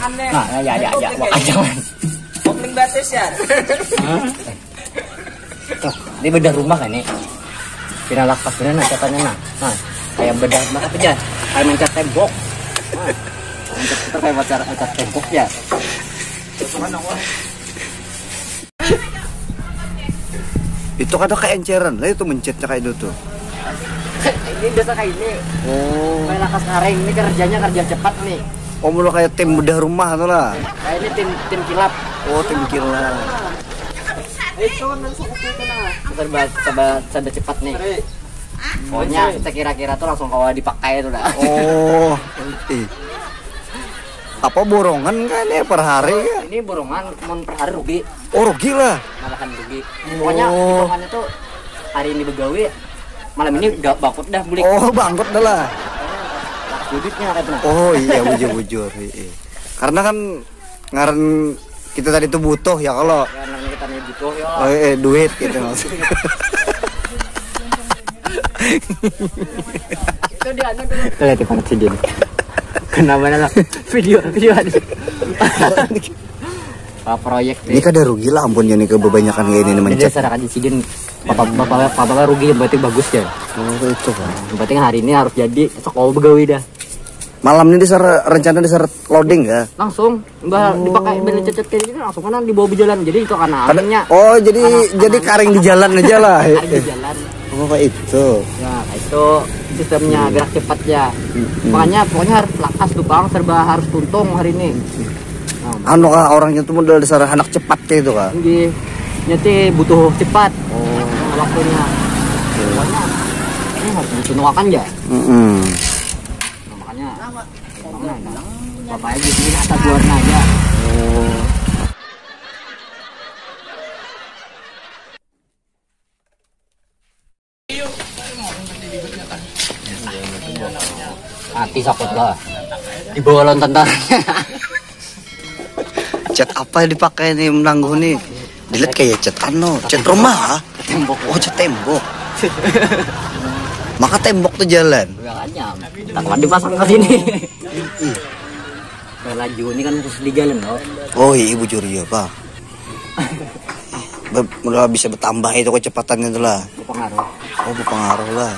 tangannya. Nah, ya, jangan. Kopling batis ya. Tuh, ini bedah rumah kan nih. Pinalakas bener nah katanya nah. Kayak bedah rumah apa aja? Kayak mencat tembok. Nah, kita kayak mencat tembok ya. Itu kan kayak enceran lah itu mencetnya kayak itu tuh. Ini biasa kayak ini. Oh. Kayak lakas kareng ini kerjanya kerja cepat nih. Oh, mulu kayak tim bedah rumah tuh lah. Kayak ini tim kilap. Oh, tim kilap. Itu kan itu nah. Serba cepat nih. Pokoknya kita kira-kira tuh langsung kalau dipakai itu dah. Oh. Apa borongan kan ya per hari ya? Ini borongan mon per hari rugi. Oh, rugi lah. Malahan rugi. Pokoknya borongannya tuh hari ini begawi, malam ini gak bangkrut dah beli. Oh, bangkrut dah lah. Duitnya kayak benar. Oh iya, bujur. Karena kan ngaran kita tadi tuh butuh ya kalau Karena kita nih butuh ya. Duit gitu maksudnya. Itu dia anu dulu. Lihat di sih dia. Kenapa lah video ada. Proyek ini kan ada rugi lah ampun jadi kebanyakan kayak ini mencet. Jadi masyarakat insiden bapak rugi berarti bagus ya. Oh itu kan. Berarti hari ini harus jadi sekolah begawi dah. Malam ini rencana loading ya? Langsung dipakai beli cecet kayak gini langsung kan dibawa berjalan. Jadi itu karena anginnya. Oh jadi karing di jalan aja lah. Karing di jalan. Oh kayak itu. Ya itu sistemnya gerak cepat ya. Makanya pokoknya harus lakas tuh bang, serba harus tuntung hari ini. Anu kah orangnya tuh modal dasar anak cepat kayak itu kah? Iya. Nyati butuh cepat. Waktunya. Pokoknya ini harus dituangkan ya. Makanya bapak aja sini atas luarnya aja. Mati sakit lah. Dibawa lawan tentaranya. Cat apa yang dipakai nih menangguh nih? Dilihat kayak cat cat rumah. Tembok. Oh cat tembok. Maka tembok tuh jalan. Makanya takkan dipasang ke sini. Laju ini kan khusus di jalan loh. Oh iya ibu curi ya pak. Udah bisa bertambah itu kecepatannya tuh lah. Berpengaruh. Oh berpengaruh lah.